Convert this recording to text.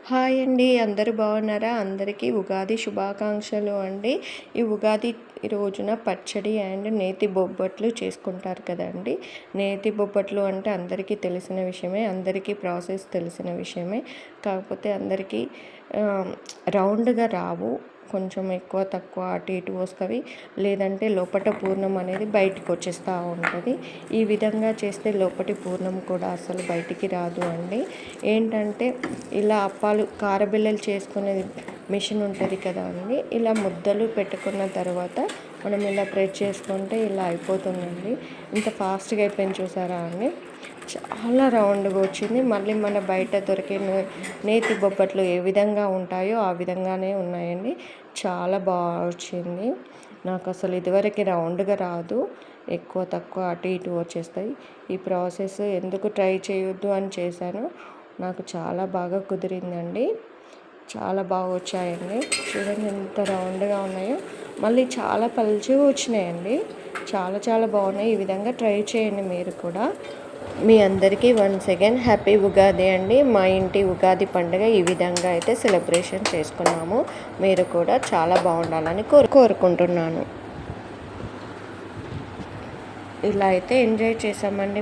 Hi అండి, అందరూ బాగున్నారా? అందరికీ ఉగాది శుభాకాంక్షలు అండి. ఈ ఉగాది రోజున పచ్చడి అండ్ నేతి బొబ్బట్లు చేసుకుంటారు కదండి. నేతి బొబ్బట్లు అంటే అందరికీ తెలిసిన విషయమే, అందరికీ ప్రాసెస్ తెలిసిన విషయమే. కాకపోతే అందరికీ రౌండ్గా రావు, కొంచెం ఎక్కువ తక్కువ అటు ఇటు వస్తుంది, లేదంటే లోపట పూర్ణం అనేది బయటికి వచ్చేస్తూ ఉంటుంది. ఈ విధంగా చేస్తే లోపటి పూర్ణం కూడా అసలు బయటికి రాదు అండి. ఏంటంటే ఇలా అప్పాలు కారబిల్లలు చేసుకునేది మిషన్ ఉంటుంది కదా అండి, ఇలా ముద్దలు పెట్టుకున్న తర్వాత మనం ఇలా ప్రెస్ చేసుకుంటే ఇలా అయిపోతుందండి. ఇంత ఫాస్ట్గా అయిపోయింది చూసారా అండి, చాలా రౌండ్గా వచ్చింది. మళ్ళీ మన బయట దొరికే నేతి బొబ్బట్లు ఏ విధంగా ఉంటాయో ఆ విధంగానే ఉన్నాయండి. చాలా బాగా వచ్చింది. నాకు అసలు ఇదివరకు రౌండ్గా రాదు, ఎక్కువ తక్కువ అటు ఇటు వచ్చేస్తాయి. ఈ ప్రాసెస్ ఎందుకు ట్రై చేయొద్దు అని చేశాను. నాకు చాలా బాగా కుదిరిందండి, చాలా బాగా వచ్చాయండి. చూడండి ఎంత రౌండ్గా ఉన్నాయో, మళ్ళీ చాలా పలుచగా వచ్చినాయండి. చాలా చాలా బాగున్నాయి. ఈ విధంగా ట్రై చేయండి మీరు కూడా. మీ అందరికీ వన్స్ అగైన్ హ్యాపీ ఉగాది అండి. మా ఇంటి ఉగాది పండుగ ఈ విధంగా అయితే సెలబ్రేషన్ చేసుకున్నాము. మీరు కూడా చాలా బాగుండాలని కోరుకుంటున్నాను. ఇలా అయితే ఎంజాయ్ చేసామండి.